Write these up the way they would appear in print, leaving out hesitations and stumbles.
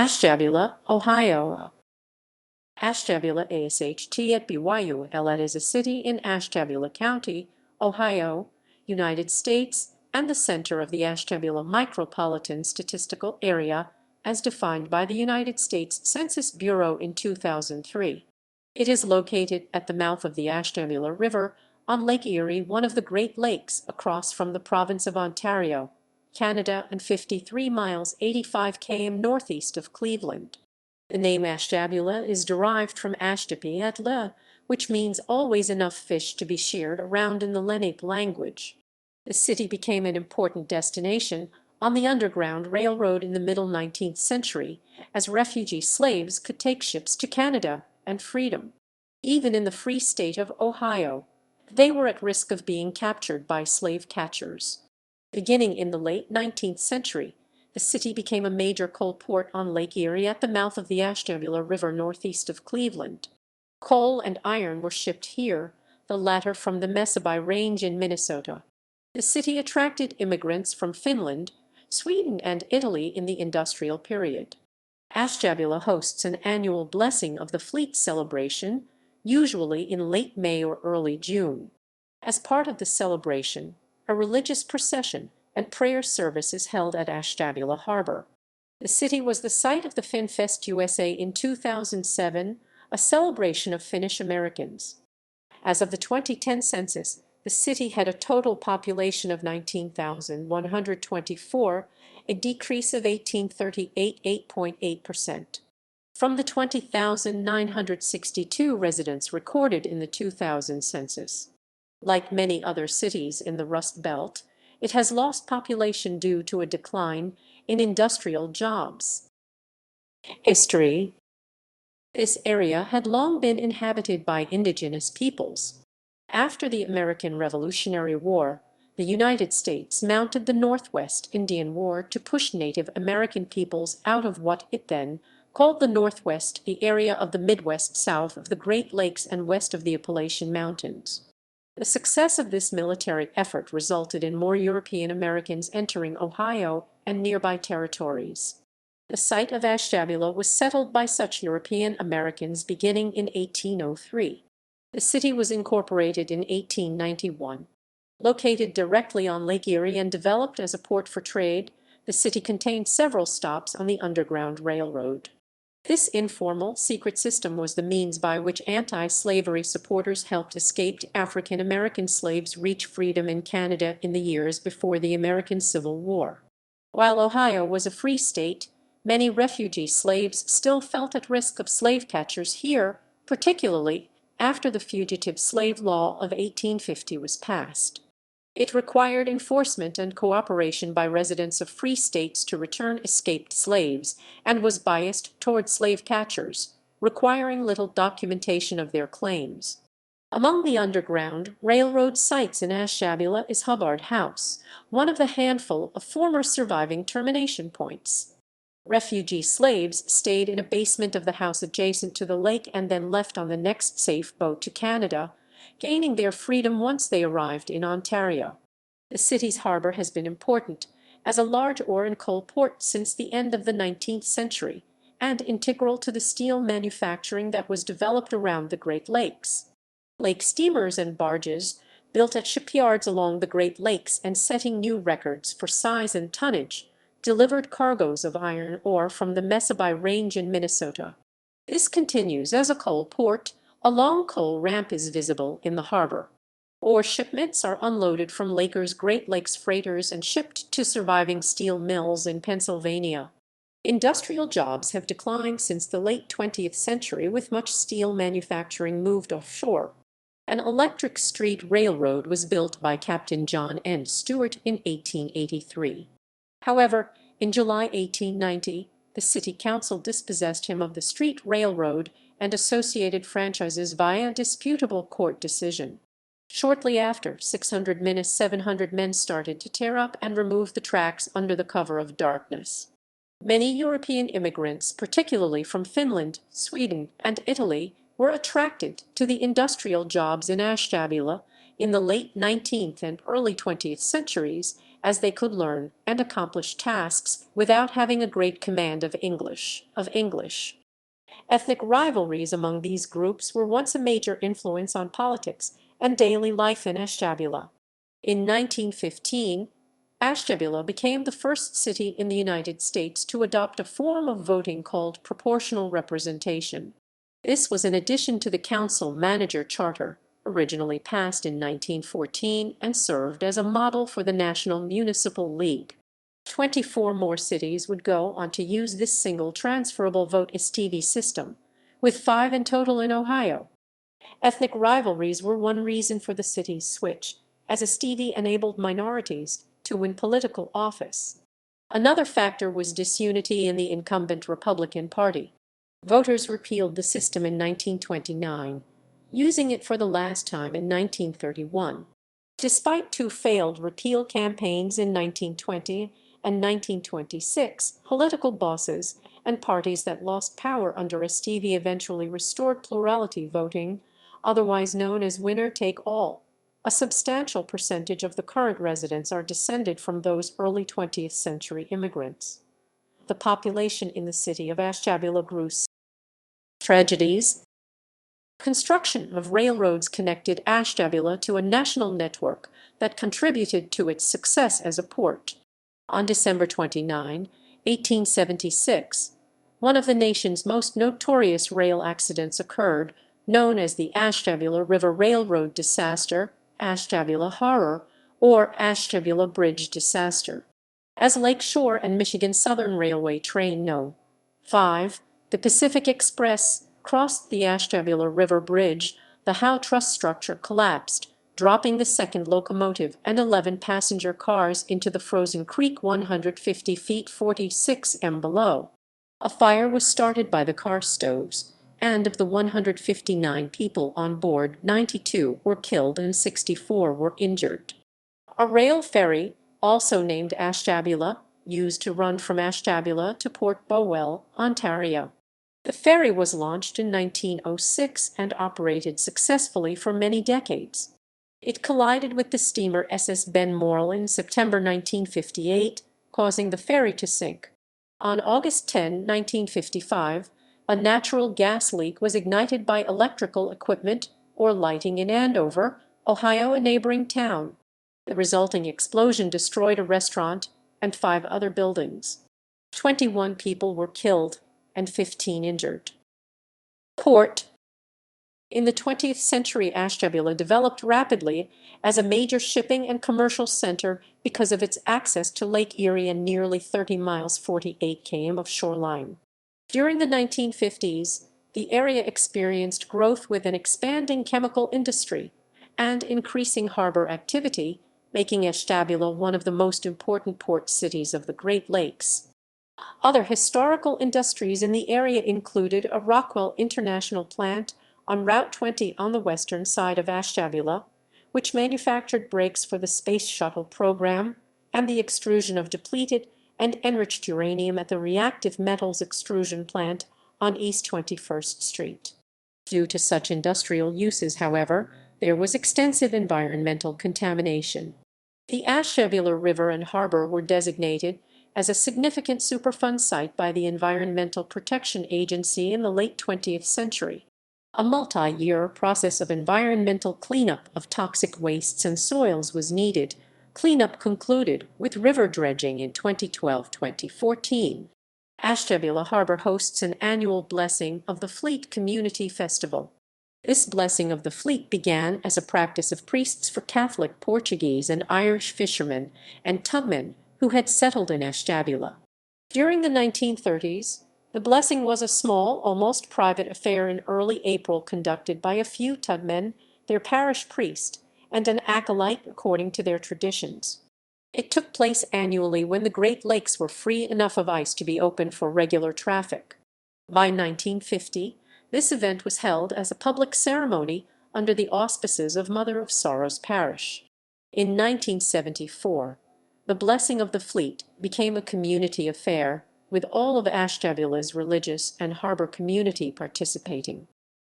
Ashtabula, Ohio. Ashtabula ASH-tə-BYU-lə is a city in Ashtabula County, Ohio, United States, and the center of the Ashtabula Micropolitan Statistical Area as defined by the United States Census Bureau in 2003. It is located at the mouth of the Ashtabula River on Lake Erie, one of the Great Lakes, across from the province of Ontario, Canada, and 53 miles 85 km northeast of Cleveland. The name Ashtabula is derived from ashtepihəle, which means always enough fish to be sheared around in the Lenape language. The city became an important destination on the Underground Railroad in the middle 19th century, as refugee slaves could take ships to Canada and freedom. Even in the free state of Ohio, they were at risk of being captured by slave catchers. Beginning in the late 19th century, the city became a major coal port on Lake Erie at the mouth of the Ashtabula River northeast of Cleveland. Coal and iron were shipped here, the latter from the Mesabi Range in Minnesota. The city attracted immigrants from Finland, Sweden, and Italy in the industrial period. Ashtabula hosts an annual Blessing of the Fleet celebration, usually in late May or early June. As part of the celebration, a religious procession and prayer service is held at Ashtabula Harbor. The city was the site of the FinnFestUSA in 2007, a celebration of Finnish Americans. As of the 2010 census, the city had a total population of 19,124, a decrease of 8.8%. From the 20,962 residents recorded in the 2000 census. Like many other cities in the Rust Belt, it has lost population due to a decline in industrial jobs. History. This area had long been inhabited by indigenous peoples. After the American Revolutionary War, the United States mounted the Northwest Indian War to push Native American peoples out of what it then called the Northwest, the area of the Midwest south of the Great Lakes and west of the Appalachian Mountains. The success of this military effort resulted in more European Americans entering Ohio and nearby territories. The site of Ashtabula was settled by such European Americans beginning in 1803. The city was incorporated in 1891. Located directly on Lake Erie and developed as a port for trade, the city contained several stops on the Underground Railroad. This informal, secret system was the means by which anti-slavery supporters helped escaped African American slaves reach freedom in Canada in the years before the American Civil War. While Ohio was a free state, many refugee slaves still felt at risk of slave catchers here, particularly after the Fugitive Slave Law of 1850 was passed. It required enforcement and cooperation by residents of free states to return escaped slaves and was biased toward slave catchers, requiring little documentation of their claims. Among the Underground Railroad sites in Ashtabula is Hubbard House, one of the handful of former surviving termination points. Refugee slaves stayed in a basement of the house adjacent to the lake and then left on the next safe boat to Canada, gaining their freedom once they arrived in Ontario. The city's harbor has been important as a large ore and coal port since the end of the 19th century and integral to the steel manufacturing that was developed around the Great Lakes. Lake steamers and barges, built at shipyards along the Great Lakes and setting new records for size and tonnage, delivered cargoes of iron ore from the Mesabi Range in Minnesota. This continues as a coal port. A long coal ramp is visible in the harbor. Ore shipments are unloaded from Lakers Great Lakes freighters and shipped to surviving steel mills in Pennsylvania. Industrial jobs have declined since the late 20th century, with much steel manufacturing moved offshore. An electric street railroad was built by Captain John N. Stewart in 1883. However, in July 1890, the city council dispossessed him of the street railroad and associated franchises via disputable court decision. Shortly after, 700 men started to tear up and remove the tracks under the cover of darkness. Many European immigrants, particularly from Finland, Sweden, and Italy, were attracted to the industrial jobs in Ashtabula in the late 19th and early 20th centuries as they could learn and accomplish tasks without having a great command of English. Ethnic rivalries among these groups were once a major influence on politics and daily life in Ashtabula. In 1915, Ashtabula became the first city in the United States to adopt a form of voting called proportional representation. This was in addition to the council-manager charter, originally passed in 1914 and served as a model for the National Municipal League. 24 more cities would go on to use this single transferable vote ASTV system, with 5 in total in Ohio. Ethnic rivalries were one reason for the city's switch, as ASTV enabled minorities to win political office. Another factor was disunity in the incumbent Republican Party. Voters repealed the system in 1929, using it for the last time in 1931. Despite 2 failed repeal campaigns in 1920 and 1926, political bosses and parties that lost power under ASTV eventually restored plurality voting, otherwise known as winner-take-all. A substantial percentage of the current residents are descended from those early 20th century immigrants. The population in the city of Ashtabula grew. Tragedies. Construction of railroads connected Ashtabula to a national network that contributed to its success as a port. On December 29, 1876, one of the nation's most notorious rail accidents occurred, known as the Ashtabula River Railroad disaster, Ashtabula Harbor, or Ashtabula Bridge disaster. As Lake Shore and Michigan Southern Railway train No. 5, the Pacific Express, crossed the Ashtabula River Bridge, the Howe truss structure collapsed, dropping the second locomotive and 11 passenger cars into the frozen creek 150 feet 46 m below. A fire was started by the car stoves, and of the 159 people on board, 92 were killed and 64 were injured. A rail ferry, also named Ashtabula, used to run from Ashtabula to Port Bowell, Ontario. The ferry was launched in 1906 and operated successfully for many decades. It collided with the steamer SS Ben-Moril in September 1958, causing the ferry to sink. On August 10, 1955, a natural gas leak was ignited by electrical equipment or lighting in Andover, Ohio, a neighboring town. The resulting explosion destroyed a restaurant and 5 other buildings. 21 people were killed and 15 injured. Port. In the 20th century, Ashtabula developed rapidly as a major shipping and commercial center because of its access to Lake Erie and nearly 30 miles 48 km of shoreline. During the 1950s, the area experienced growth with an expanding chemical industry and increasing harbor activity, making Ashtabula one of the most important port cities of the Great Lakes. Other historical industries in the area included a Rockwell International plant on Route 20 on the western side of Ashtabula, which manufactured brakes for the Space Shuttle program, and the extrusion of depleted and enriched uranium at the Reactive Metals Extrusion Plant on East 21st Street. Due to such industrial uses, however, there was extensive environmental contamination. The Ashtabula River and Harbor were designated as a significant Superfund site by the Environmental Protection Agency in the late 20th century. A multi-year process of environmental cleanup of toxic wastes and soils was needed. Cleanup concluded with river dredging in 2012-2014. Ashtabula Harbor hosts an annual Blessing of the Fleet Community Festival. This Blessing of the Fleet began as a practice of priests for Catholic Portuguese and Irish fishermen and tugmen who had settled in Ashtabula. During the 1930s, the blessing was a small, almost private affair in early April conducted by a few tugmen, their parish priest, and an acolyte according to their traditions. It took place annually when the Great Lakes were free enough of ice to be open for regular traffic. By 1950, this event was held as a public ceremony under the auspices of Mother of Sorrows Parish. In 1974, the Blessing of the Fleet became a community affair, with all of Ashtabula's religious and harbor community participating.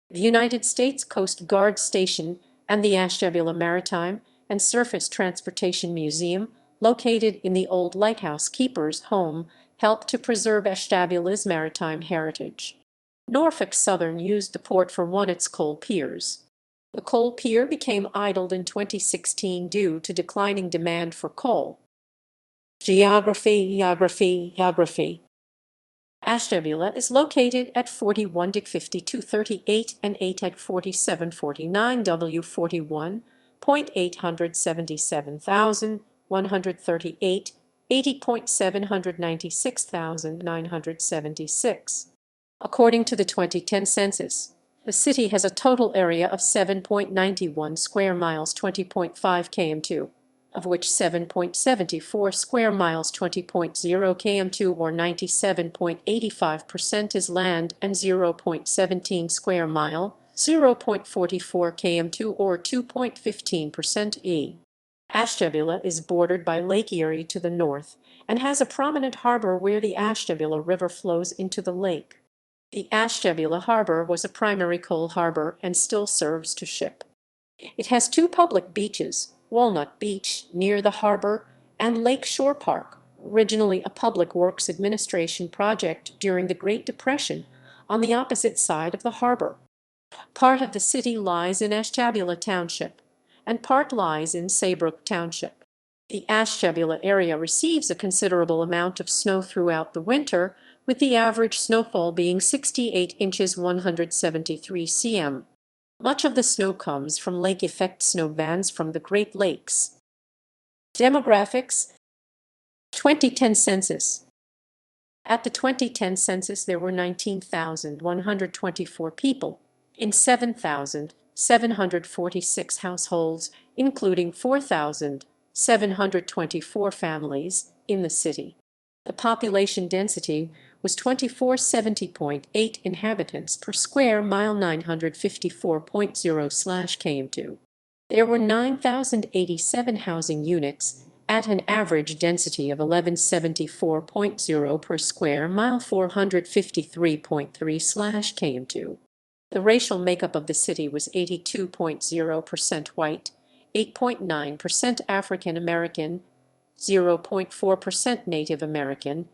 The United States Coast Guard Station and the Ashtabula Maritime and Surface Transportation Museum located in the old lighthouse keeper's home, helped to preserve Ashtabula's maritime heritage. Norfolk Southern used the port for one of its coal piers. The coal pier became idled in 2016 due to declining demand for coal. Geography. Ashtabula is located at 41-5238 and 8 at 4749 W41.877,138, 80.796,976. According to the 2010 census, the city has a total area of 7.91 square miles, 20.5 km2, of which 7.74 square miles, 20.0 km2 or 97.85% is land, and 0.17 square mile, 0.44 km2 or 2.15% e. Ashtabula is bordered by Lake Erie to the north and has a prominent harbor where the Ashtabula River flows into the lake. The Ashtabula Harbor was a primary coal harbor and still serves to ship. It has two public beaches, Walnut Beach near the harbor and Lake Shore Park, originally a Public Works Administration project during the Great Depression, on the opposite side of the harbor. Part of the city lies in Ashtabula Township, and part lies in Saybrook Township. The Ashtabula area receives a considerable amount of snow throughout the winter, with the average snowfall being 68 inches 173 cm. Much of the snow comes from lake effect snow bands from the Great Lakes. Demographics. 2010 census. At the 2010 census, there were 19,124 people in 7,746 households, including 4,724 families in the city. The population density was 2470.8 inhabitants per square mile, 954.0/km2. There were 9,087 housing units at an average density of 1174.0 per square mile, 453.3/km2. The racial makeup of the city was 82.0% white, 8.9% African American, 0.4% Native American,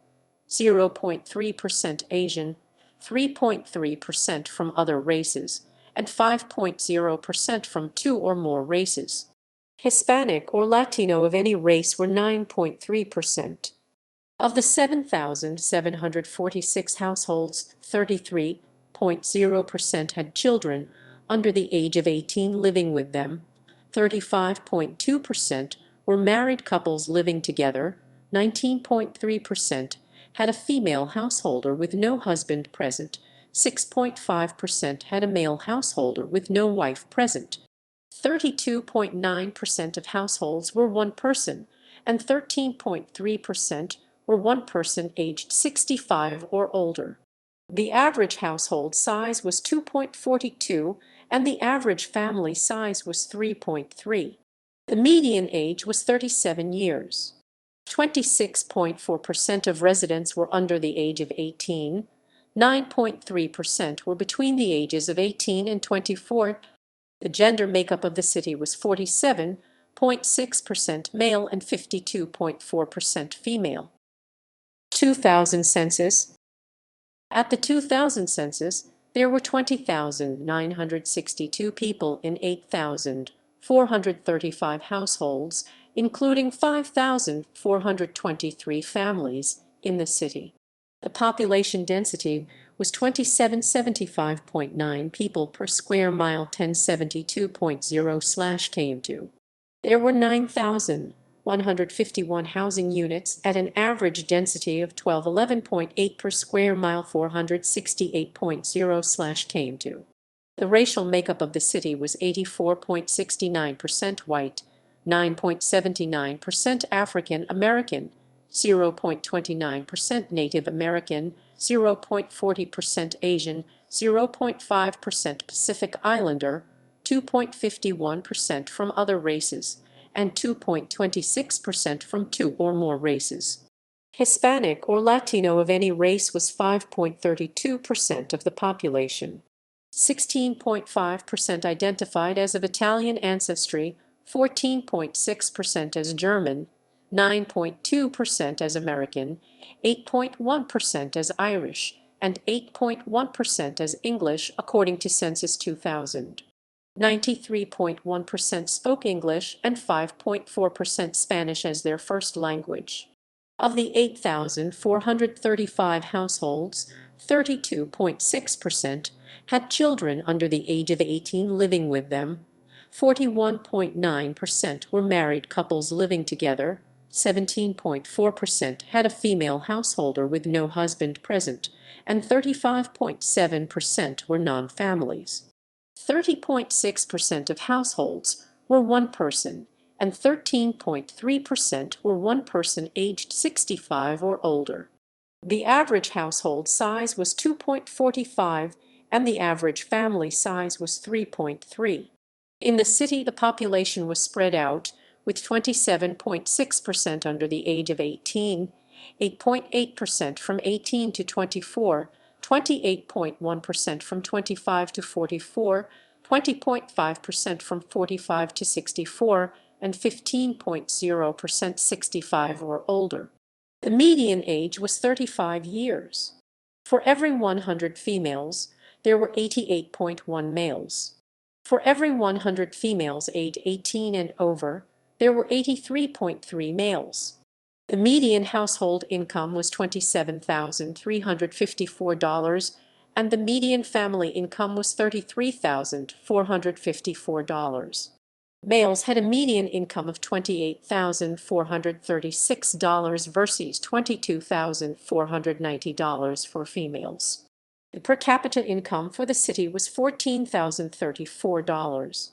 0.3% Asian, 3.3% from other races, and 5.0% from two or more races. Hispanic or Latino of any race were 9.3%. Of the 7,746 households, 33.0% had children under the age of 18 living with them, 35.2% were married couples living together, 19.3% had a female householder with no husband present, 6.5% had a male householder with no wife present, 32.9% of households were one person, and 13.3% were one person aged 65 or older. The average household size was 2.42, and the average family size was 3.3. The median age was 37 years. 26.4% of residents were under the age of 18, 9.3% were between the ages of 18 and 24. The gender makeup of the city was 47.6% male and 52.4% female. 2000 census. At the 2000 census, there were 20,962 people in 8,435 households, including 5,423 families in the city. The population density was 2775.9 people per square mile, 1072.0/km2. There were 9,151 housing units at an average density of 1211.8 per square mile, 468.0/km2. The racial makeup of the city was 84.69% white, 9.79% African American, 0.29% Native American, 0.40% Asian, 0.5% Pacific Islander, 2.51% from other races, and 2.26% from two or more races. Hispanic or Latino of any race was 5.32% of the population. 16.5% identified as of Italian ancestry, 14.6% as German, 9.2% as American, 8.1% as Irish, and 8.1% as English, according to Census 2000. 93.1% spoke English and 5.4% Spanish as their first language. Of the 8,435 households, 32.6% had children under the age of 18 living with them, 41.9% were married couples living together, 17.4% had a female householder with no husband present, and 35.7% were non-families. 30.6% of households were one person, and 13.3% were one person aged 65 or older. The average household size was 2.45, and the average family size was 3.3. In the city, the population was spread out, with 27.6% under the age of 18, 8.8% from 18 to 24, 28.1% from 25 to 44, 20.5% from 45 to 64, and 15.0% 65 or older. The median age was 35 years. For every 100 females, there were 88.1 males. For every 100 females aged 18 and over, there were 83.3 males. The median household income was $27,354, and the median family income was $33,454. Males had a median income of $28,436 versus $22,490 for females. The per capita income for the city was $14,034.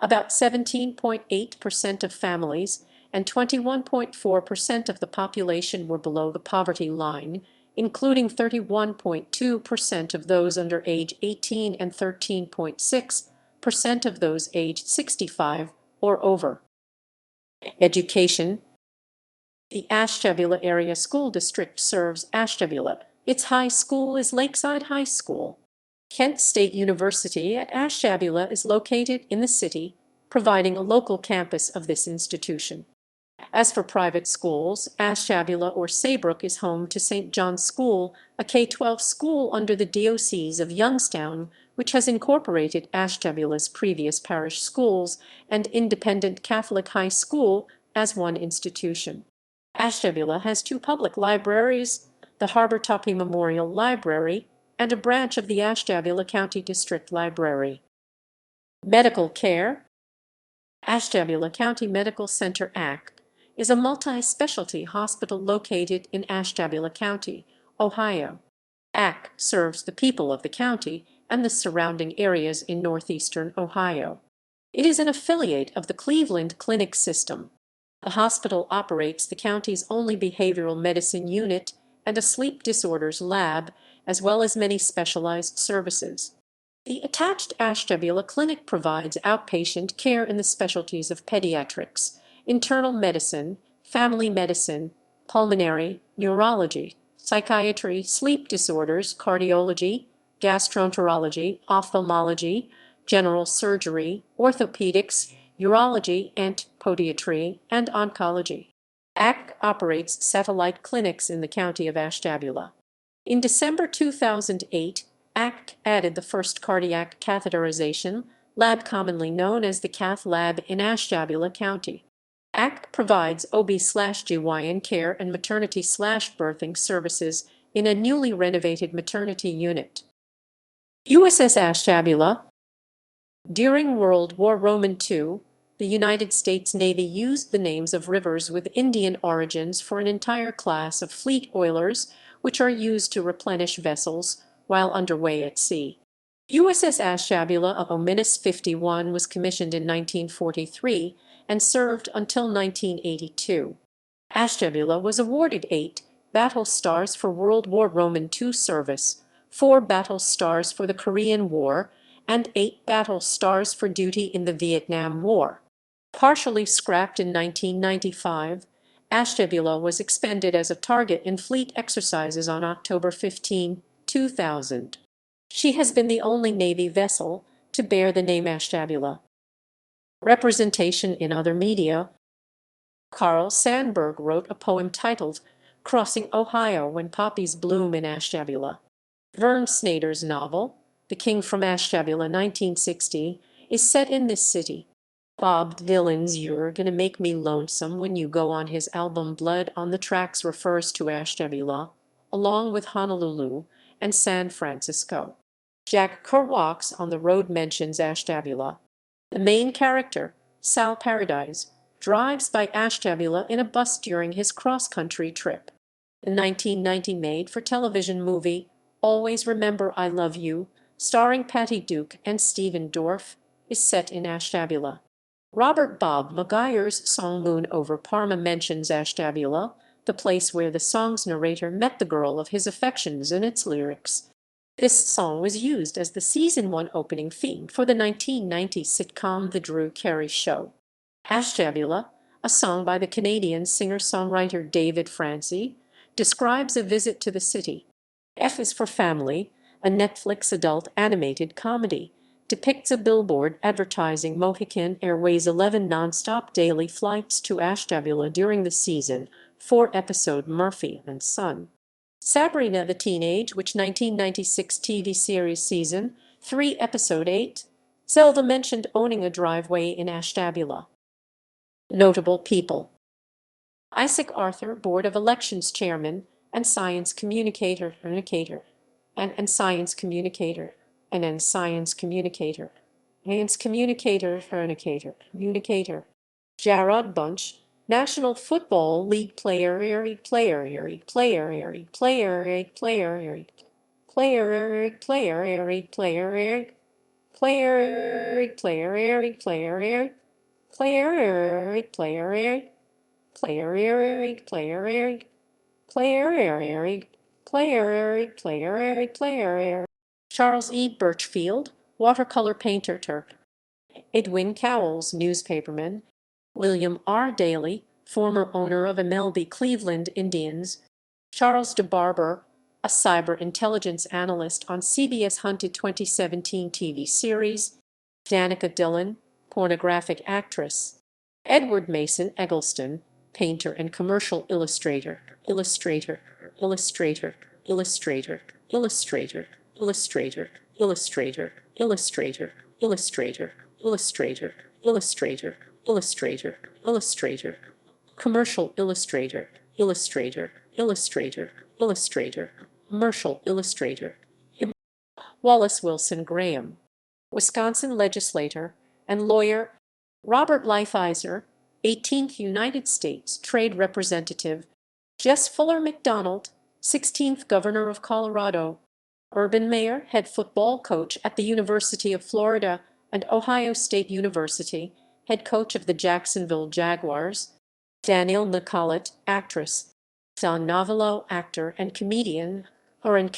About 17.8% of families and 21.4% of the population were below the poverty line, including 31.2% of those under age 18 and 13.6% of those aged 65 or over. Education. The Ashtabula Area School District serves Ashtabula. Its high school is Lakeside High School. Kent State University at Ashtabula is located in the city, providing a local campus of this institution. As for private schools, Ashtabula or Saybrook is home to St. John's School, a K-12 school under the Diocese of Youngstown, which has incorporated Ashtabula's previous parish schools and Independent Catholic High School as one institution. Ashtabula has two public libraries, the Harbor Memorial Library and a branch of the Ashtabula County District Library. Medical care. Ashtabula County Medical Center ACT is a multi-specialty hospital located in Ashtabula County, Ohio. ACT serves the people of the county and the surrounding areas in northeastern Ohio. It is an affiliate of the Cleveland Clinic System. The hospital operates the county's only behavioral medicine unit and a sleep disorders lab, as well as many specialized services. The attached Ashtabula Clinic provides outpatient care in the specialties of pediatrics, internal medicine, family medicine, pulmonary, neurology, psychiatry, sleep disorders, cardiology, gastroenterology, ophthalmology, general surgery, orthopedics, urology, and podiatry, and oncology. ACT operates satellite clinics in the county of Ashtabula. In December 2008, ACT added the first cardiac catheterization lab, commonly known as the Cath Lab, in Ashtabula County. ACT provides OB/GYN care and maternity/birthing services in a newly renovated maternity unit. USS Ashtabula. During World War II, the United States Navy used the names of rivers with Indian origins for an entire class of fleet oilers, which are used to replenish vessels while underway at sea. USS Ashtabula of -51 was commissioned in 1943 and served until 1982. Ashtabula was awarded 8 battle stars for World War II service, 4 battle stars for the Korean War, and 8 battle stars for duty in the Vietnam War. Partially scrapped in 1995, Ashtabula was expended as a target in fleet exercises on October 15, 2000. She has been the only Navy vessel to bear the name Ashtabula. Representation in other media. Carl Sandburg wrote a poem titled Crossing Ohio When Poppies Bloom in Ashtabula. Vern Snyder's novel, The King from Ashtabula 1960, is set in this city. Bob Dylan's You're Gonna Make Me Lonesome When You Go on his album Blood on the Tracks refers to Ashtabula, along with Honolulu and San Francisco. Jack Kerouac's On the Road mentions Ashtabula. The main character, Sal Paradise, drives by Ashtabula in a bus during his cross-country trip. The 1990 made-for-television movie Always Remember I Love You, starring Patty Duke and Stephen Dorff, is set in Ashtabula. Robert Bob Maguire's song Moon Over Parma mentions Ashtabula, the place where the song's narrator met the girl of his affections in its lyrics. This song was used as the Season 1 opening theme for the 1990 sitcom The Drew Carey Show. Ashtabula, a song by the Canadian singer-songwriter David Francie, describes a visit to the city. F is for Family, a Netflix adult animated comedy, depicts a billboard advertising Mohican Airways' 11 nonstop daily flights to Ashtabula during the season 4 episode Murphy and Son. Sabrina the Teenage Witch 1996 TV series season 3 episode 8. Zelda mentioned owning a driveway in Ashtabula. Notable people: Isaac Arthur, Board of Elections Chairman and Science Communicator, and Science Communicator, and Science Communicator, Communicator. Jarrod Bunch, National Football League player, Charles E. Birchfield, watercolor painter. Edwin Cowles, newspaperman. William R. Daly, former owner of MLB Cleveland Indians. Charles DeBarber, a cyber intelligence analyst on CBS Hunted 2017 TV series. Danica Dillon, pornographic actress. Edward Mason Eggleston, painter and commercial illustrator. Commercial illustrator. Wallace Wilson Graham, Wisconsin legislator and lawyer. Robert Lighthizer, 18th United States Trade Representative. Jess Fuller McDonald, 16th Governor of Colorado. Urban Meyer, head football coach at the University of Florida and Ohio State University, head coach of the Jacksonville Jaguars. Danielle Nicollet, actress. Don Novello, actor and comedian. Malin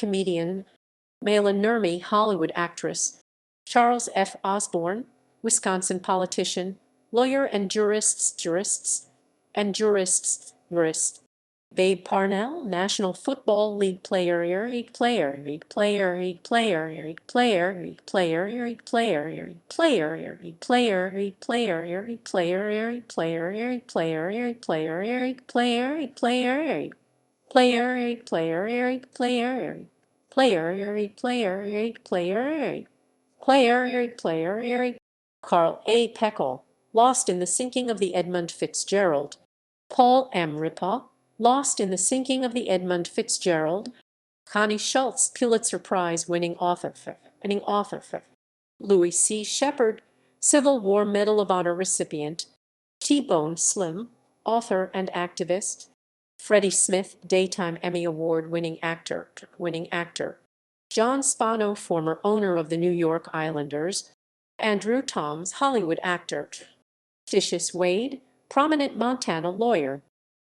Nurmi, Hollywood actress. Charles F. Osborne, Wisconsin politician, lawyer and jurists. Babe Parnell, National Football League player. Carl A. Peckle, lost in the sinking of the Edmund Fitzgerald. Paul M. Ripa, lost in the sinking of the Edmund Fitzgerald. Connie Schultz, Pulitzer Prize winning author. Louis C. Shepard, Civil War Medal of Honor recipient. T-Bone Slim, author and activist. Freddie Smith, Daytime Emmy Award winning actor. John Spano, former owner of the New York Islanders. Andrew Toms, Hollywood actor. Tishis Wade, prominent Montana lawyer.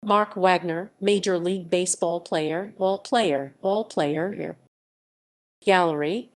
Mark Wagner, Major League Baseball player, all player. Gallery,